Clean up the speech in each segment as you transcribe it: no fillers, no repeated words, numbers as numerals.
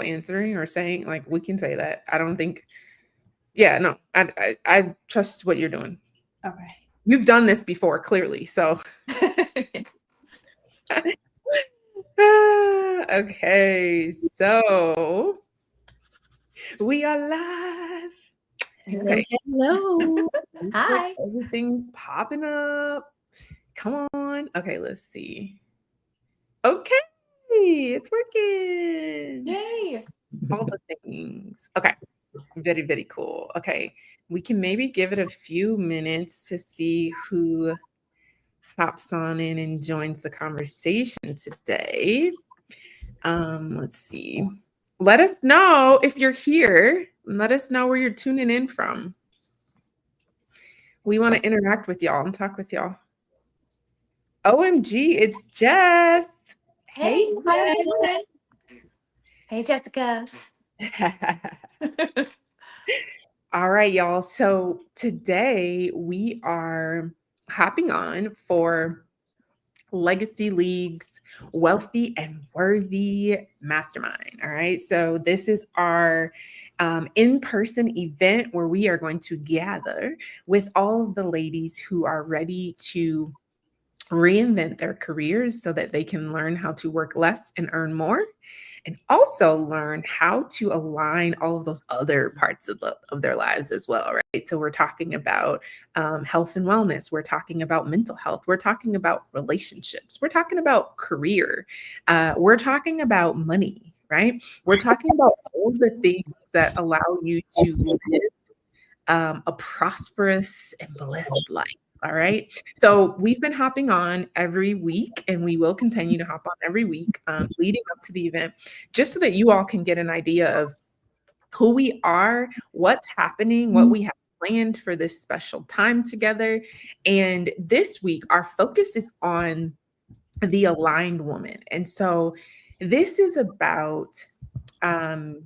answering or saying, like, we can say that. I don't think, yeah, no, I trust what you're doing. Okay. You've done this before, clearly. So, okay. So we are live. Hello, Okay. hello. Hi. Everything's popping up. Come on. Okay, let's see. Okay, it's working. Yay. All the things. Okay. Very, very cool. Okay. We can maybe give it a few minutes to see who hops on in and joins the conversation today. Let's see. Let us know if you're here. Let us know where you're tuning in from. We want to interact with y'all and talk with y'all. OMG, it's Jess. Hey, how you doing? Hey, Jessica. All right, y'all. So today we are hopping on for Legacy League's Wealthy and Worthy Mastermind. All right. So this is our in-person event where we are going to gather with all of the ladies who are ready to reinvent their careers so that they can learn how to work less and earn more, and also learn how to align all of those other parts of their lives as well, right? So we're talking about health and wellness. We're talking about mental health. We're talking about relationships. We're talking about career. We're talking about money, right? We're talking about all the things that allow you to live a prosperous and blessed life. All right. So we've been hopping on every week, and we will continue to hop on every week leading up to the event, just so that you all can get an idea of who we are, what's happening, what we have planned for this special time together. And this week, our focus is on the aligned woman. And so this is about the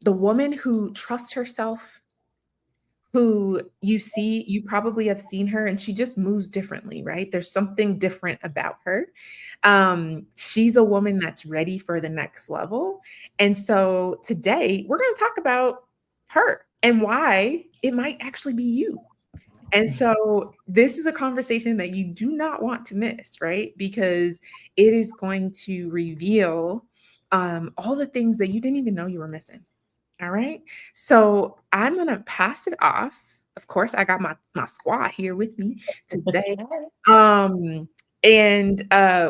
woman who trusts herself, who you probably have seen her and she just moves differently, right? There's something different about her. She's a woman that's ready for the next level. And so today we're going to talk about her and why it might actually be you. And so this is a conversation that you do not want to miss, right? Because it is going to reveal all the things that you didn't even know you were missing. All right. So I'm going to pass it off. Of course, I got my squad here with me today.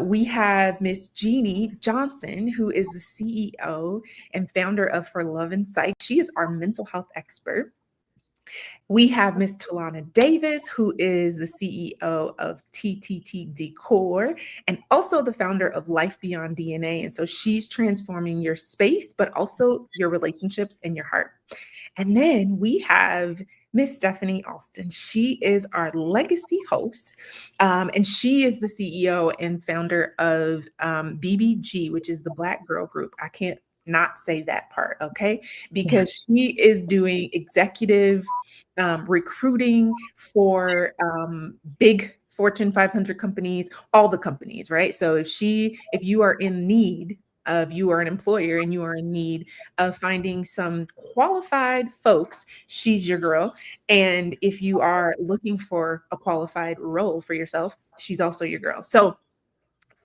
We have Miss Jeannie Johnson, who is the CEO and founder of For Love and Psych. She is our mental health expert. We have Miss Tiana Davis, who is the CEO of TTT Decor and also the founder of Life Beyond DNA. And so she's transforming your space, but also your relationships and your heart. And then we have Miss Stephanie Alston. She is our legacy host, and she is the CEO and founder of BBG, which is the Black Girl Group. I can't not say that part, okay? Because she is doing executive recruiting for big Fortune 500 companies, all the companies, right? So if you are in need of, you are an employer and you are in need of finding some qualified folks, she's your girl. And if you are looking for a qualified role for yourself, she's also your girl. So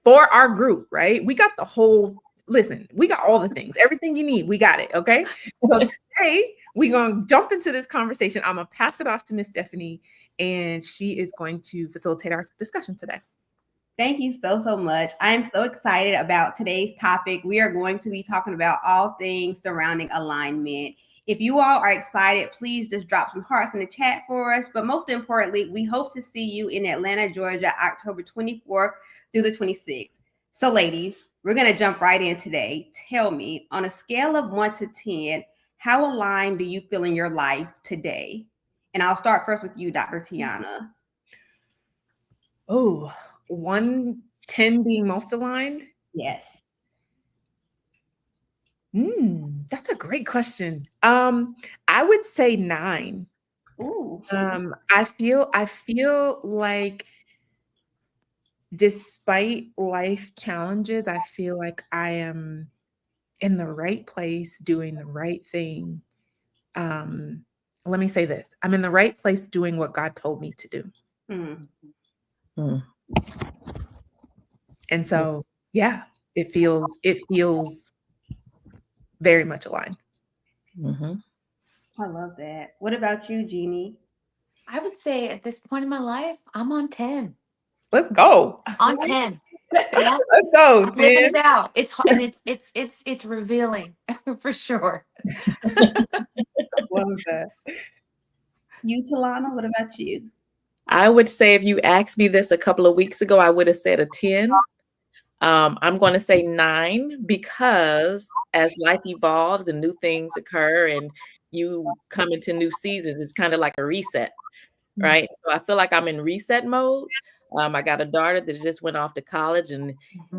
for our group, right, we got the whole, listen, we got all the things, everything you need, we got it, okay? So today, we're going to jump into this conversation. I'm going to pass it off to Miss Stephanie, and she is going to facilitate our discussion today. Thank you so much. I am so excited about today's topic. We are going to be talking about all things surrounding alignment. If you all are excited, please just drop some hearts in the chat for us. But most importantly, we hope to see you in Atlanta, Georgia, October 24th through the 26th. So ladies, we're going to jump right in today. Tell me, on a scale of 1 to 10, how aligned do you feel in your life today? And I'll start first with you, Dr. Tiana. Oh, 1, 10 being most aligned? Yes. That's a great question. I would say 9. Ooh. I feel like despite life challenges, I feel like I am in the right place, doing the right thing. Let me say this. I'm in the right place doing what God told me to do. Mm. Mm. And so, yeah, it feels very much aligned. Mm-hmm. I love that. What about you, Jeannie? I would say at this point in my life, I'm on 10. Let's go. On 10. Yeah. Let's go, I'm living Tim. it out. It's revealing for sure. Love that. You, Talana, what about you? I would say if you asked me this a couple of weeks ago, I would have said a 10. I'm going to say 9 because as life evolves and new things occur and you come into new seasons, it's kind of like a reset, right? So I feel like I'm in reset mode. I got a daughter that just went off to college, and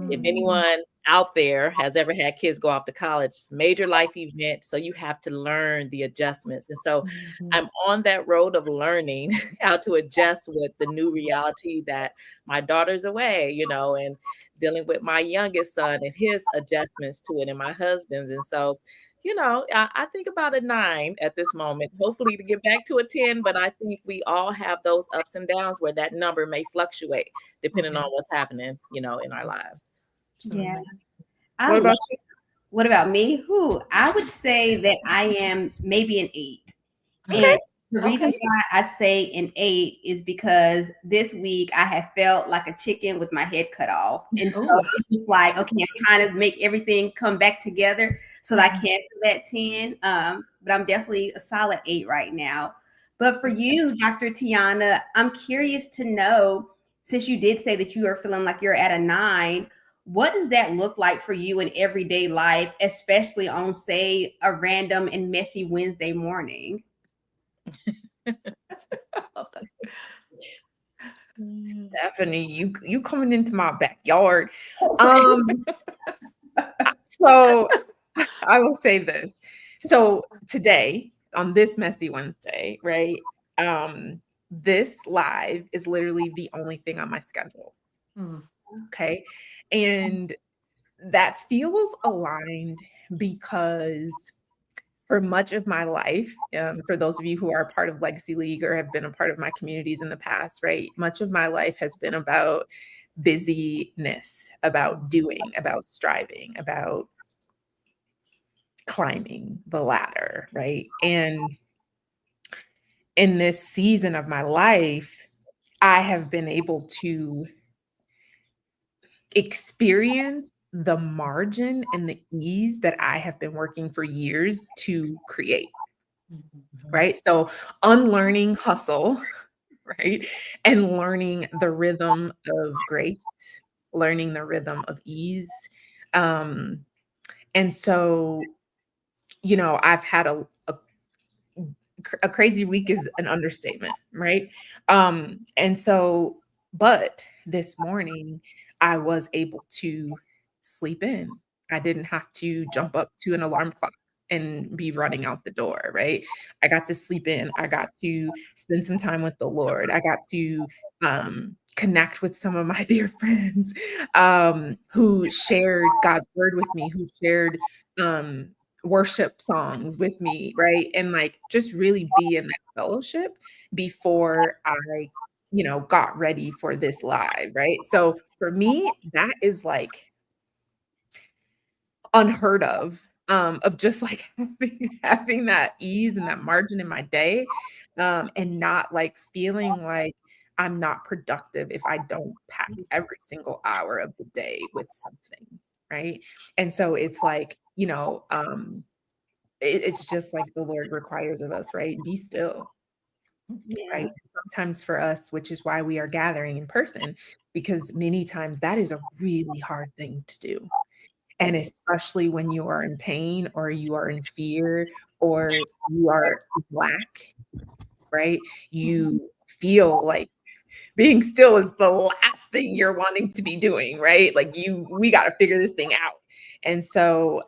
if anyone out there has ever had kids go off to college, it's a major life event. So you have to learn the adjustments. And so I'm on that road of learning how to adjust with the new reality that my daughter's away, and dealing with my youngest son and his adjustments to it and my husband's. And so, I think about a 9 at this moment, hopefully to get back to a 10, but I think we all have those ups and downs where that number may fluctuate depending on what's happening, in our lives. Yeah. What about you? What about me? I would say that I am maybe an 8. Okay. And the reason why I say an 8 is because this week I have felt like a chicken with my head cut off. And so it's just like, okay, I'm trying to make everything come back together so that I can do that 10. But I'm definitely a solid 8 right now. But for you, Dr. Tiana, I'm curious to know, since you did say that you are feeling like you're at a 9, what does that look like for you in everyday life, especially on, say, a random and messy Wednesday morning? Stephanie, you coming into my backyard. So I will say this. So today, on this messy Wednesday, right? This live is literally the only thing on my schedule. Okay. And that feels aligned because for much of my life, for those of you who are part of Legacy League or have been a part of my communities in the past, right? Much of my life has been about busyness, about doing, about striving, about climbing the ladder, right? And in this season of my life, I have been able to experience the margin and the ease that I have been working for years to create, right? So unlearning hustle, right? And learning the rhythm of grace, learning the rhythm of ease. And so, I've had a crazy week is an understatement, right? And so, but this morning I was able to sleep in. I didn't have to jump up to an alarm clock and be running out the door, right? I got to sleep in. I got to spend some time with the Lord. I got to connect with some of my dear friends who shared God's word with me, who shared worship songs with me, right? And like just really be in that fellowship before I, got ready for this live, right? So for me, that is like unheard of just like having that ease and that margin in my day, and not like feeling like I'm not productive if I don't pack every single hour of the day with something, right? And so it's like, it's just like the Lord requires of us, right? Be still, right? Sometimes for us, which is why we are gathering in person, because many times that is a really hard thing to do. And especially when you are in pain or you are in fear or you are Black, right? You feel like being still is the last thing you're wanting to be doing, right? Like we got to figure this thing out. And so,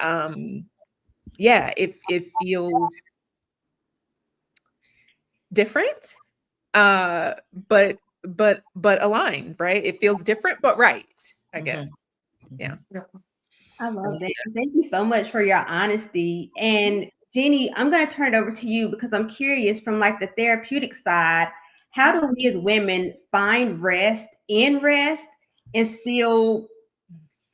yeah, it feels different, but aligned, right? It feels different, but right, I guess. Yeah. I love that. Thank you so much for your honesty. And Jeannie, I'm going to turn it over to you because I'm curious from like the therapeutic side, how do we as women find rest in rest and still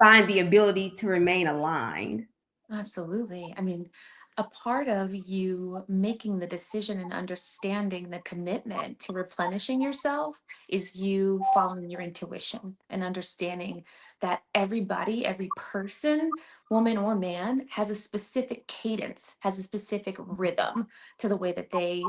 find the ability to remain aligned? Absolutely. I mean, a part of you making the decision and understanding the commitment to replenishing yourself is you following your intuition and understanding that everybody, every person, woman or man, has a specific cadence, has a specific rhythm to the way that they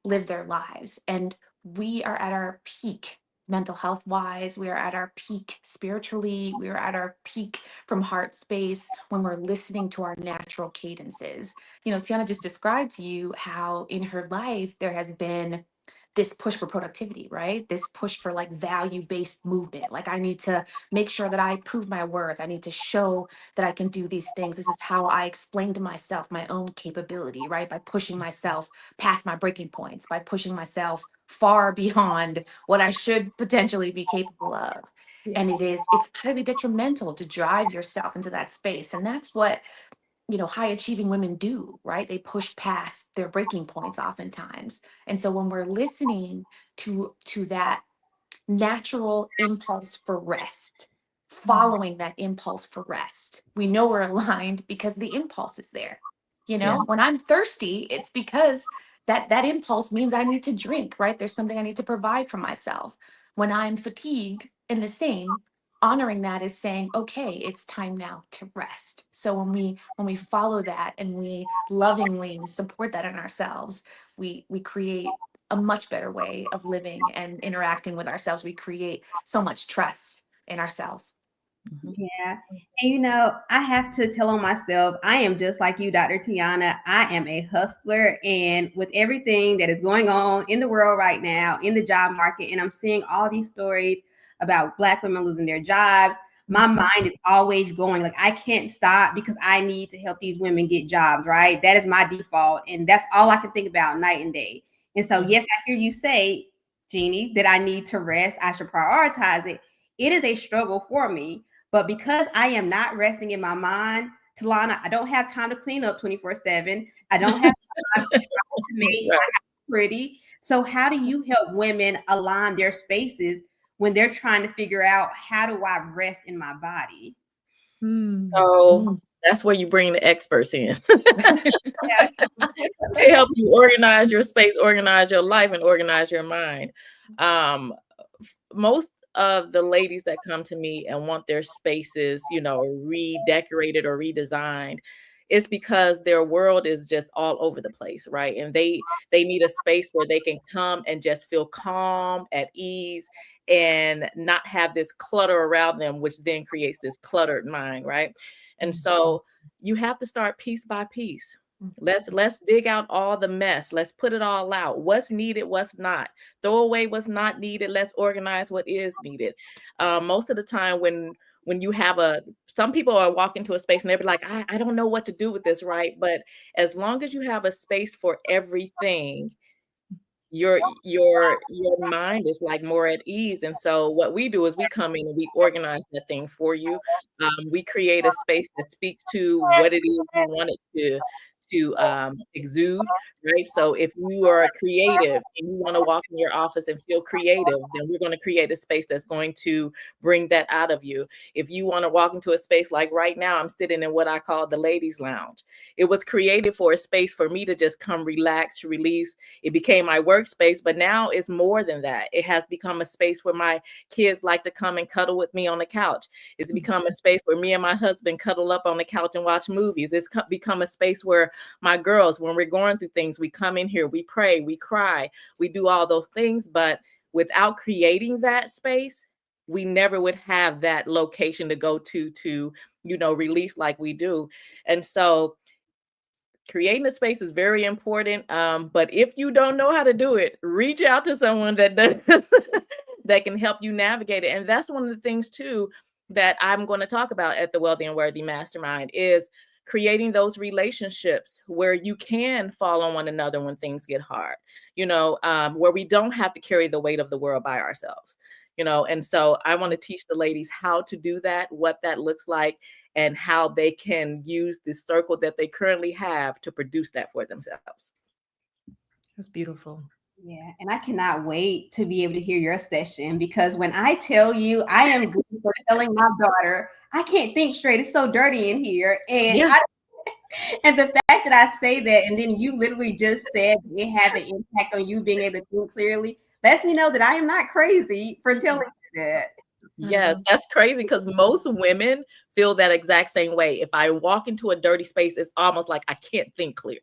live their lives. And we are at our peak mental health wise, we are at our peak spiritually, we are at our peak from heart space when we're listening to our natural cadences. You know, Tiana just described to you how in her life there has been this push for productivity, right? This push for like value-based movement. Like I need to make sure that I prove my worth. I need to show that I can do these things. This is how I explain to myself my own capability, right? By pushing myself past my breaking points, by pushing myself far beyond what I should potentially be capable of. And it's highly detrimental to drive yourself into that space. And that's what, you know, high achieving women do, right? They push past their breaking points oftentimes. And so when we're listening to that natural impulse for rest, following that impulse for rest, we know we're aligned because the impulse is there. You know, Yeah. when I'm thirsty, it's because that impulse means I need to drink, right? There's something I need to provide for myself. When I'm fatigued, in the same, honoring that is saying, okay, it's time now to rest. So when we follow that and we lovingly support that in ourselves, we create a much better way of living and interacting with ourselves. We create so much trust in ourselves. Yeah. And you know, I have to tell on myself, I am just like you, Dr. Tiana. I am a hustler. And with everything that is going on in the world right now, in the job market, and I'm seeing all these stories about Black women losing their jobs, my mind is always going like, I can't stop because I need to help these women get jobs, right? That is my default. And that's all I can think about night and day. And so, yes, I hear you say, Jeannie, that I need to rest. I should prioritize it. It is a struggle for me. But because I am not resting in my mind, Talana, I don't have time to clean up 24/7. I don't have time to make my house pretty. So how do you help women align their spaces when they're trying to figure out how do I rest in my body? So that's where you bring the experts in to help you organize your space, organize your life, and organize your mind. Most of the ladies that come to me and want their spaces, you know, redecorated or redesigned, it's because their world is just all over the place, right? And they need a space where they can come and just feel calm, at ease, and not have this clutter around them, which then creates this cluttered mind, right? And so you have to start piece by piece. Let's dig out all the mess. Let's put it all out. What's needed, what's not. Throw away what's not needed. Let's organize what is needed. Most of the time when you have some people are walking to a space and they'll be like, I don't know what to do with this, right? But as long as you have a space for everything, your mind is like more at ease. And so what we do is we come in and we organize that thing for you. We create a space that speaks to what it is you want it to exude, right? So if you are creative and you want to walk in your office and feel creative, then we're going to create a space that's going to bring that out of you. If you want to walk into a space like right now, I'm sitting in what I call the ladies' lounge. It was created for a space for me to just come relax, release. It became my workspace, but now it's more than that. It has become a space where my kids like to come and cuddle with me on the couch. It's become a space where me and my husband cuddle up on the couch and watch movies. It's become a space where my girls, when we're going through things, we come in here, we pray, we cry, we do all those things. But without creating that space, we never would have that location to go to, you know, release like we do. And so creating a space is very important. But if you don't know how to do it, reach out to someone that does, that can help you navigate it. And that's one of the things too that I'm going to talk about at the Wealthy and Worthy Mastermind is creating those relationships where you can fall on one another when things get hard, you know, where we don't have to carry the weight of the world by ourselves, you know. And so I want to teach the ladies how to do that, what that looks like, and how they can use the circle that they currently have to produce that for themselves. That's beautiful. Yeah, and I cannot wait to be able to hear your session, because when I tell you, I am good for telling my daughter, I can't think straight. It's so dirty in here. And Yeah. and the fact that I say that, and then you literally just said it had an impact on you being able to think clearly, lets me know that I am not crazy for telling you that. Yes, that's crazy, because most women feel that exact same way. If I walk into a dirty space, it's almost like I can't think clear.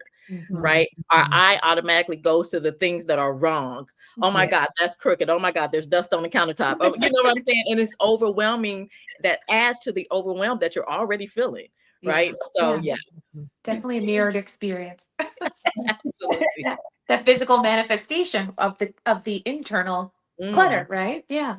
Right? Our eye automatically goes to the things that are wrong. Oh my God, that's crooked. Oh my God, there's dust on the countertop. Oh, you know what I'm saying? And it's overwhelming. That adds to the overwhelm that you're already feeling. Right? So yeah. Definitely a mirrored experience. Absolutely. That physical manifestation of the internal clutter, right? Yeah.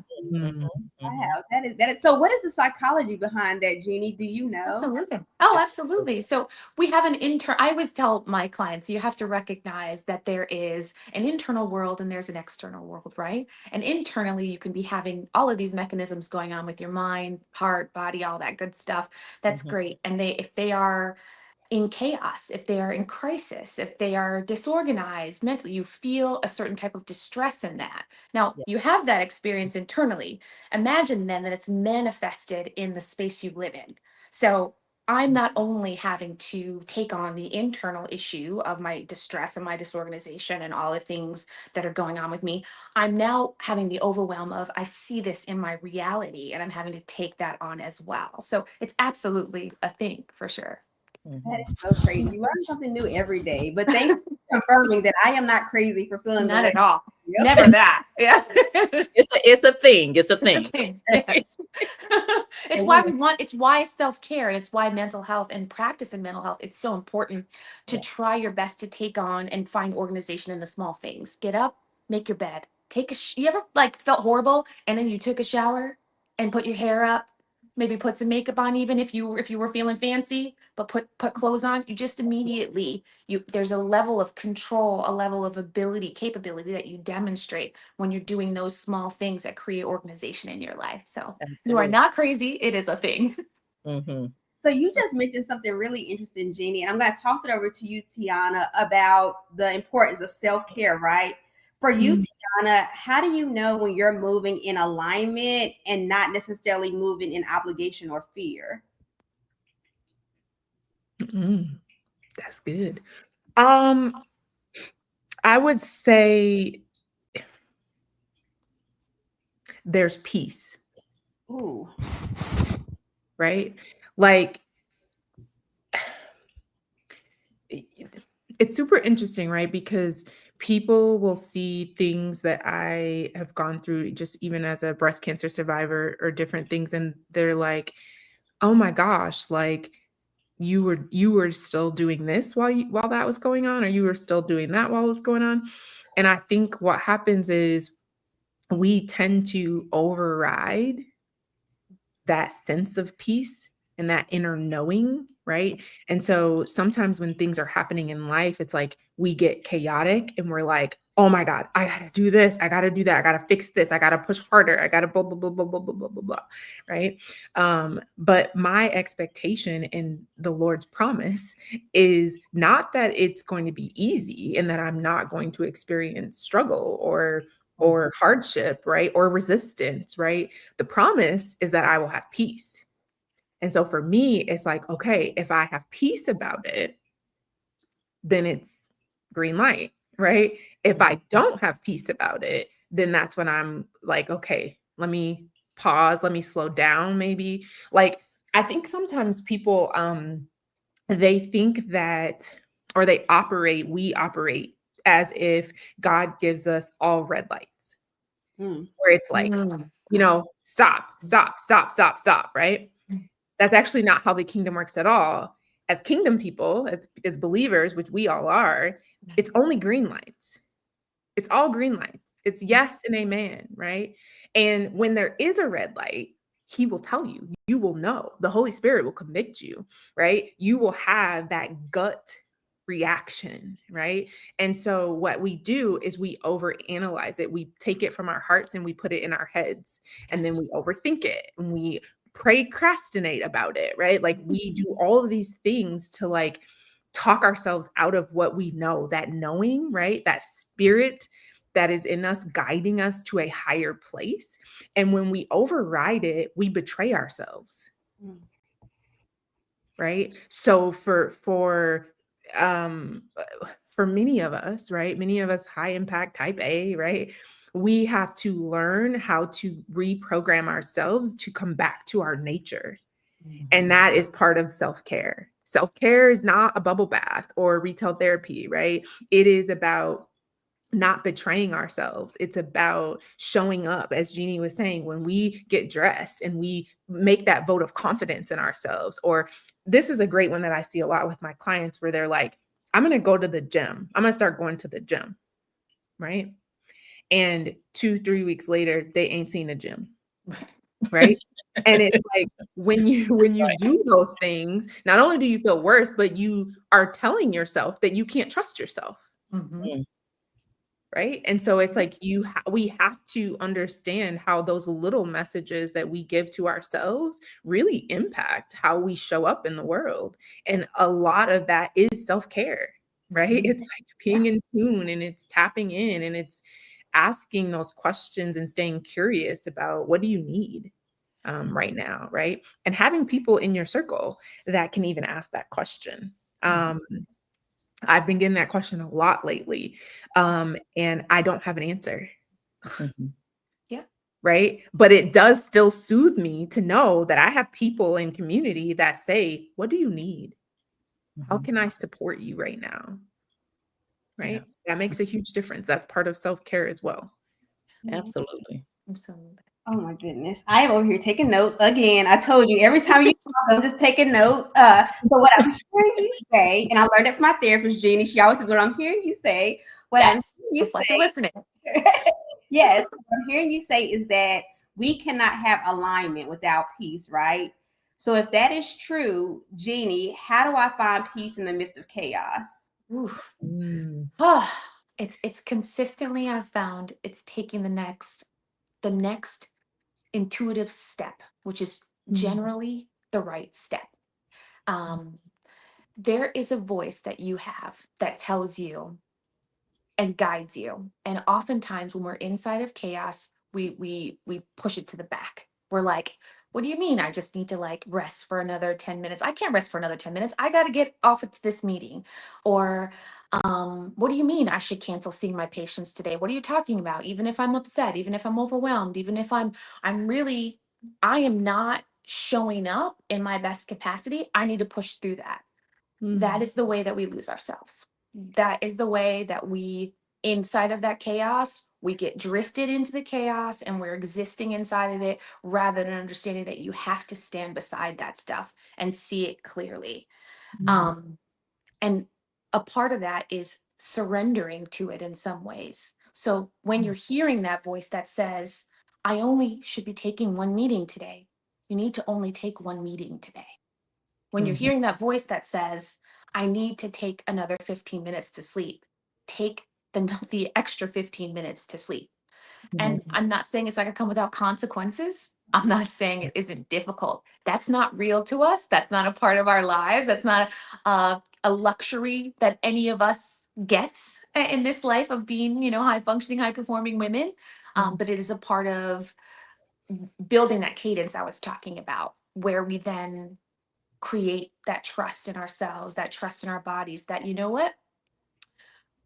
Wow, that is. So, what is the psychology behind that, Jeannie? Do you know? Absolutely. Oh, absolutely. So we have an I always tell my clients, you have to recognize that there is an internal world and there's an external world, right? And internally, you can be having all of these mechanisms going on with your mind, heart, body, all that good stuff. That's great. And if they are in chaos, if they are in crisis, if they are disorganized mentally, you feel a certain type of distress in that. Now, you have that experience internally. Imagine then that it's manifested in the space you live in. So I'm not only having to take on the internal issue of my distress and my disorganization and all the things that are going on with me, I'm now having the overwhelm of, I see this in my reality, and I'm having to take that on as well. So it's absolutely a thing for sure. That is so crazy. You learn something new every day. But thanks for confirming that I am not crazy for feeling Not the at all. Never that. Yeah. It's a thing. It's a thing. It's a thing. Yes. It's why it's why self-care, and it's why mental health and practice in mental health, it's so important to try your best to take on and find organization in the small things. Get up, make your bed, you ever like felt horrible and then you took a shower and put your hair up, maybe put some makeup on, even if you were feeling fancy, but put clothes on, you just immediately, there's a level of control, a level of capability that you demonstrate when you're doing those small things that create organization in your life. So you are not crazy. It is a thing. So you just mentioned something really interesting, Jeannie, and I'm going to toss it over to you, Tiana, about the importance of self-care, right? For you, Tiana, how do you know when you're moving in alignment and not necessarily moving in obligation or fear? That's good. I would say there's peace. Ooh. Right? Like, it's super interesting, right? Because people will see things that I have gone through, just even as a breast cancer survivor, or different things, and they're like, oh my gosh, like you were still doing this while that was going on, or you were still doing that while it was going on. And I think what happens is we tend to override that sense of peace and that inner knowing, right? And so sometimes when things are happening in life, it's like we get chaotic and we're like, oh my God, I gotta do this, I gotta do that, I gotta fix this, I gotta push harder, I gotta blah, blah, blah, blah, blah, blah, blah, blah, blah, right? But my expectation in the Lord's promise is not that it's going to be easy and that I'm not going to experience struggle or hardship, right? Or resistance, right? The promise is that I will have peace. And so for me, it's like, okay, if I have peace about it, then it's green light, right? If I don't have peace about it, then that's when I'm like, okay, let me pause, let me slow down maybe. Like, I think sometimes people they think that, or we operate as if God gives us all red lights, where it's like, stop, stop, stop, stop, stop, right? That's actually not how the kingdom works at all. As kingdom people, as believers, which we all are, it's only green lights. It's all green lights. It's yes and amen, right? And when there is a red light, he will tell you, you will know. The Holy Spirit will convict you, right? You will have that gut reaction, right? And so what we do is we overanalyze it. We take it from our hearts and we put it in our heads, and then we overthink it, and we procrastinate about it, right? Like we do all of these things to like talk ourselves out of what we know, that knowing, right? That spirit that is in us guiding us to a higher place. And when we override it, we betray ourselves. Right? So um for many of us, right? Many of us high impact type A, right? We have to learn how to reprogram ourselves to come back to our nature. And that is part of self-care. Self-care is not a bubble bath or retail therapy, right? It is about not betraying ourselves. It's about showing up, as Jeannie was saying, when we get dressed and we make that vote of confidence in ourselves. Or this is a great one that I see a lot with my clients where they're like, I'm going to go to the gym. I'm going to start going to the gym. Right. And 2-3 weeks later, they ain't seen a gym. Right. And it's like when you do those things, not only do you feel worse, but you are telling yourself that you can't trust yourself. Right. And so it's like we have to understand how those little messages that we give to ourselves really impact how we show up in the world. And a lot of that is self-care, right? It's like being in tune, and it's tapping in, and it's asking those questions and staying curious about what do you need right now, right? And having people in your circle that can even ask that question. I've been getting that question a lot lately. And I don't have an answer. Yeah. Right. But it does still soothe me to know that I have people in community that say, what do you need? How can I support you right now? Right. Yeah. That makes a huge difference. That's part of self-care as well. Absolutely. Absolutely. Oh my goodness. I am over here taking notes again. I told you every time you talk, I'm just taking notes. So what I'm hearing you say, and I learned it from my therapist, Jeannie, she always says what I'm hearing you say. What I'm hearing you say, listening. yes, what I'm hearing you say is that we cannot have alignment without peace, right? So if that is true, Jeannie, how do I find peace in the midst of chaos? It's consistently, I've found it's taking the next intuitive step, which is generally the right step. There is a voice that you have that tells you and guides you. And oftentimes when we're inside of chaos, we push it to the back. We're like, what do you mean I just need to like rest for another 10 minutes? I can't rest for another 10 minutes. I got to get off of this meeting. Or what do you mean I should cancel seeing my patients today? What are you talking about? Even if I'm upset, even if I'm overwhelmed, even if I am not showing up in my best capacity, I need to push through that. That is the way that we lose ourselves. That is the way that we, inside of that chaos, we get drifted into the chaos and we're existing inside of it rather than understanding that you have to stand beside that stuff and see it clearly. And a part of that is surrendering to it in some ways. So when you're hearing that voice that says, I only should be taking one meeting today, you need to only take one meeting today. When you're hearing that voice that says, I need to take another 15 minutes to sleep, take the extra 15 minutes to sleep. And I'm not saying it's not going to come without consequences. I'm not saying it isn't difficult. That's not real to us. That's not a part of our lives. That's not a luxury that any of us gets in this life of being, high functioning, high performing women. But it is a part of building that cadence I was talking about, where we then create that trust in ourselves, that trust in our bodies, that, you know what?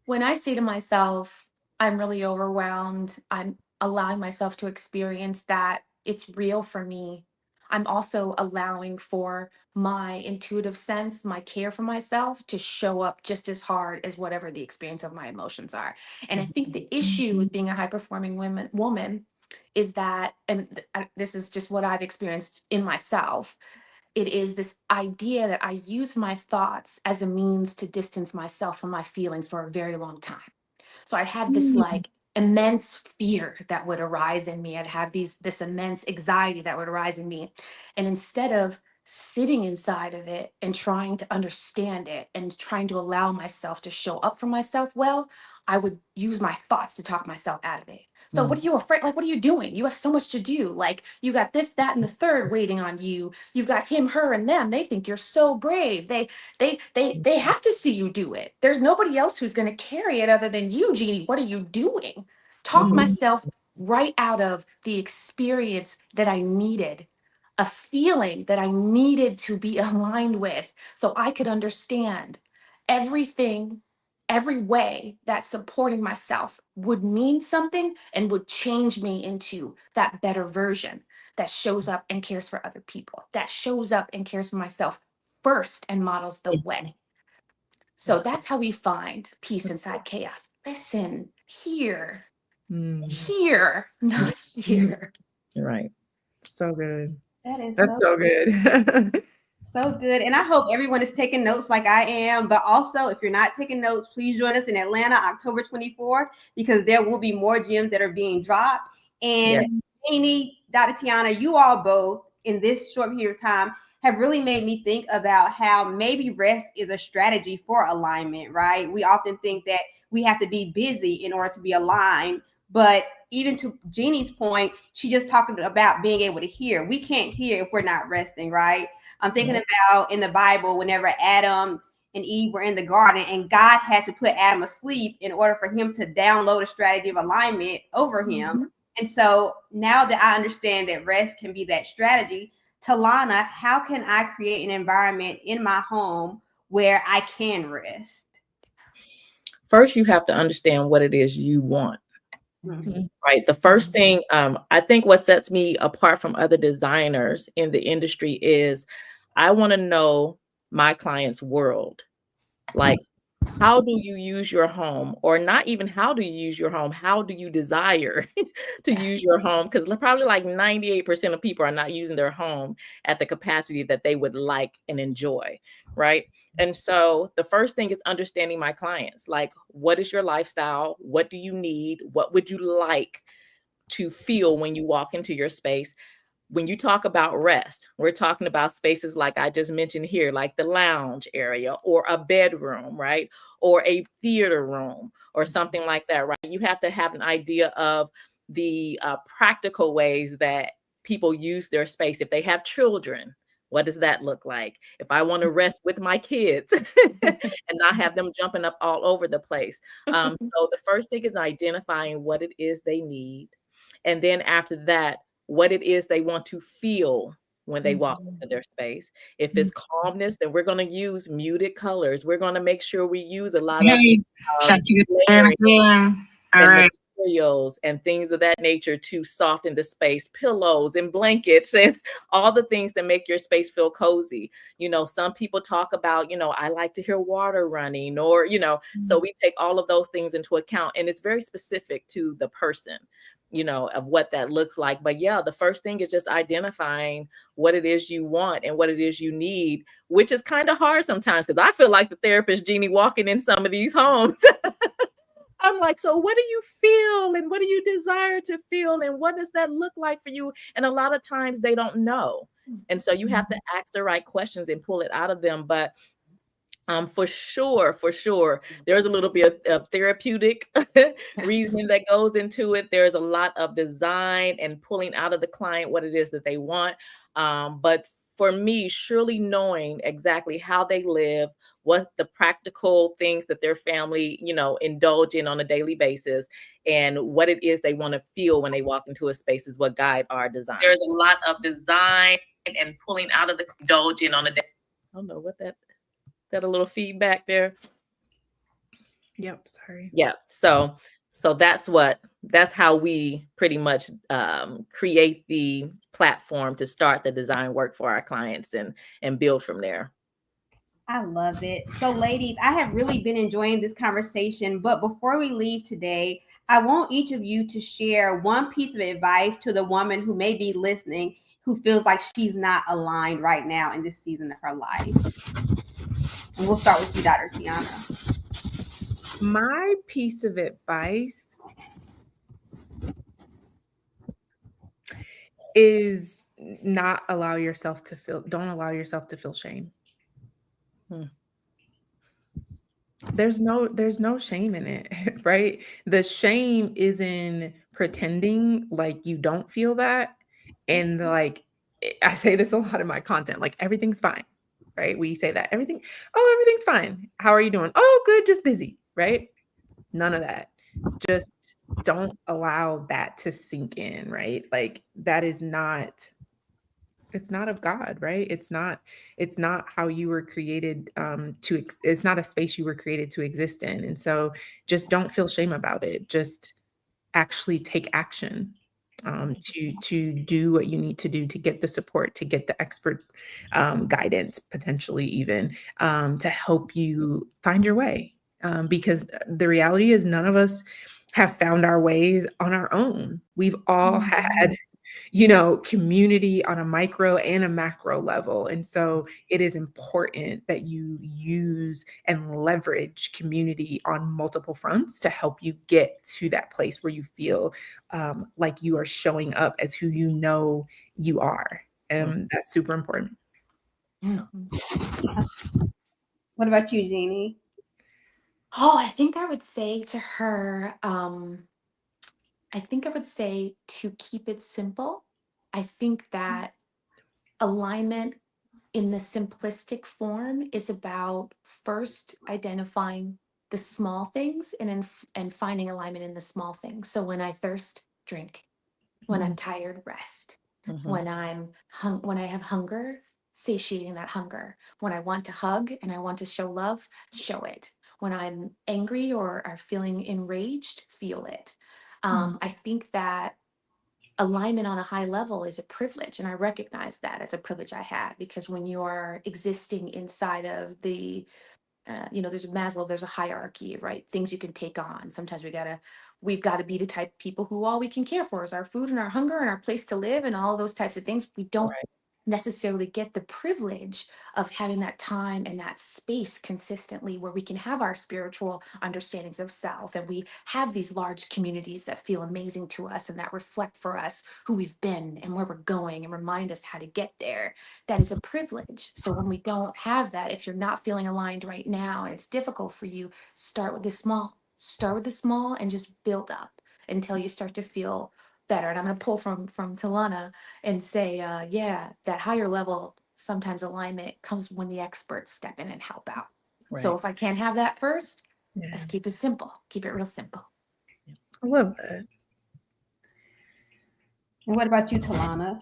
When I say to myself, I'm really overwhelmed, I'm allowing myself to experience that it's real for me. I'm also allowing for my intuitive sense, my care for myself to show up just as hard as whatever the experience of my emotions are. And I think the issue with being a high performing woman is that, and this is just what I've experienced in myself, it is this idea that I use my thoughts as a means to distance myself from my feelings for a very long time. So I'd have this like immense fear that would arise in me. I'd have this immense anxiety that would arise in me. And instead of sitting inside of it and trying to understand it and trying to allow myself to show up for myself well, I would use my thoughts to talk myself out of it. So what are you afraid? Like, what are you doing? You have so much to do. Like, you got this, that, and the third waiting on you. You've got him, her, and them. They think you're so brave. They have to see you do it. There's nobody else who's going to carry it other than you, Jeannie. What are you doing? Talk myself right out of the experience that I needed, a feeling that I needed to be aligned with, so I could understand everything, every way that supporting myself would mean something and would change me into that better version that shows up and cares for other people, that shows up and cares for myself first and models the way. So that's how we find peace inside chaos. Listen, here, not here. Right. So good. That's so good. so good. And I hope everyone is taking notes like I am. But also, if you're not taking notes, please join us in Atlanta, October 24th, because there will be more gems that are being dropped. And Amy, Dr. Tiana, you all both in this short period of time have really made me think about how maybe rest is a strategy for alignment, right? We often think that we have to be busy in order to be aligned. But even to Jeannie's point, she just talking about being able to hear. We can't hear if we're not resting, right? I'm thinking about in the Bible, whenever Adam and Eve were in the garden and God had to put Adam asleep in order for him to download a strategy of alignment over him. And so now that I understand that rest can be that strategy, Talana, how can I create an environment in my home where I can rest? First, you have to understand what it is you want. Right. The first thing, I think what sets me apart from other designers in the industry is I want to know my client's world. Like, how do you use your home? Or not even how do you use your home? How do you desire to use your home? Because probably like 98% of people are not using their home at the capacity that they would like and enjoy. Right. And so the first thing is understanding my clients. Like, what is your lifestyle? What do you need? What would you like to feel when you walk into your space? When you talk about rest, we're talking about spaces like I just mentioned here, like the lounge area or a bedroom, right? Or a theater room or something like that, right? You have to have an idea of the practical ways that people use their space. If they have children, what does that look like? If I want to rest with my kids and not have them jumping up all over the place. So the first thing is identifying what it is they need. And then after that, what it is they want to feel when they walk into their space. If it's calmness, then we're going to use muted colors. We're going to make sure we use a lot of layering and materials and things of that nature to soften the space, pillows and blankets and all the things that make your space feel cozy. You know, some people talk about, you know, I like to hear water running or, you know, so we take all of those things into account, and it's very specific to the person, you know, of what that looks like. But yeah, the first thing is just identifying what it is you want and what it is you need, which is kind of hard sometimes because I feel like the therapist, Jeannie, walking in some of these homes. I'm like, so what do you feel and what do you desire to feel and what does that look like for you? And a lot of times they don't know. And so you have to ask the right questions and pull it out of them. But for sure, there's a little bit of therapeutic reasoning that goes into it. There's a lot of design and pulling out of the client what it is that they want. But for me, surely knowing exactly how they live, what the practical things that their family, you know, indulge in on a daily basis, and what it is they want to feel when they walk into a space is what guide our design. There's a lot of design and pulling out of the indulge in on a day. I don't know what that a little feedback there. Yep, sorry. Yeah. So that's how we pretty much create the platform to start the design work for our clients and build from there. I love it. So ladies, I have really been enjoying this conversation, but before we leave today, I want each of you to share one piece of advice to the woman who may be listening, who feels like she's not aligned right now in this season of her life. And we'll start with you, Dr. Tiana. My piece of advice is not allow yourself to feel, don't allow yourself to feel shame. Hmm. There's no shame in it, right? The shame is in pretending like you don't feel that. And like, I say this a lot in my content, like everything's fine, right? We say that everything's fine. How are you doing? Oh, good, just busy, right? None of that. Just don't allow that to sink in, right? Like that is not, it's not of God, right? It's not how you were created it's not a space you were created to exist in. And so just don't feel shame about it. Just actually take action to do what you need to do to get the support, to get the expert guidance, potentially even to help you find your way. Because the reality is, none of us have found our ways on our own. We've all had, community on a micro and a macro level. And so it is important that you use and leverage community on multiple fronts to help you get to that place where you feel like you are showing up as who you are. And that's super important. What about you, Jeannie? Oh, I think I would say to her, I think I would say to keep it simple. I think that alignment in the simplistic form is about first identifying the small things and finding alignment in the small things. So when I thirst, drink. When I'm tired, rest. When when I have hunger, satiating that hunger. When I want to hug and I want to show love, show it. When I'm angry or are feeling enraged, feel it. I think that alignment on a high level is a privilege, and I recognize that as a privilege I have, because when you are existing inside of the there's a Maslow, there's a hierarchy, right? Things you can take on. Sometimes we've got to be the type of people who all we can care for is our food and our hunger and our place to live and all those types of things. We don't necessarily get the privilege of having that time and that space consistently where we can have our spiritual understandings of self, and we have these large communities that feel amazing to us and that reflect for us who we've been and where we're going and remind us how to get there. That is a privilege. So when we don't have that, if you're not feeling aligned right now and it's difficult for you, start with the small and just build up until you start to feel better. And I'm going to pull from Tiana and say, that higher level, sometimes alignment comes when the experts step in and help out. Right. So if I can't have that first, let's keep it simple. Keep it real simple. I love that. And what about you, Tiana?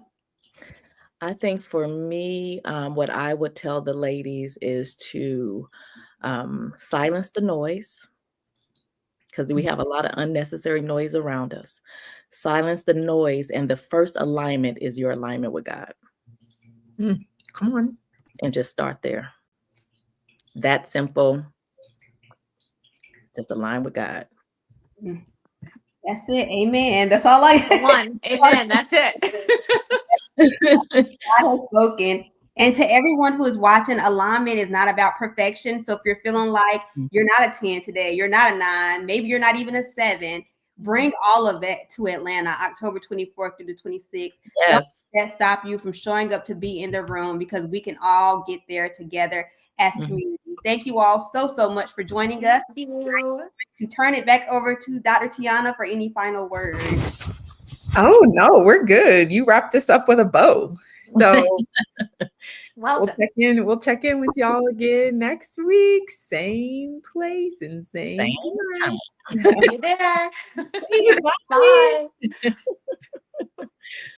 I think for me, what I would tell the ladies is to silence the noise, because we have a lot of unnecessary noise around us. Silence the noise, and the first alignment is your alignment with God. Come on. And just start there. That simple. Just align with God. That's it. Amen. That's all I Come on. Amen. That's it. God has spoken. And to everyone who is watching, alignment is not about perfection. So if you're feeling like you're not a 10 today, you're not a 9, maybe you're not even a 7, bring all of that to Atlanta, October 24th through the 26th. Yes. Don't let that stop you from showing up to be in the room, because we can all get there together as community. Thank you all so much for joining us. Thank you. To turn it back over to Dr. Tiana for any final words. Oh no, we're good. You wrapped this up with a bow. So we'll check in with y'all again next week. Same place and same time. See you there. Bye.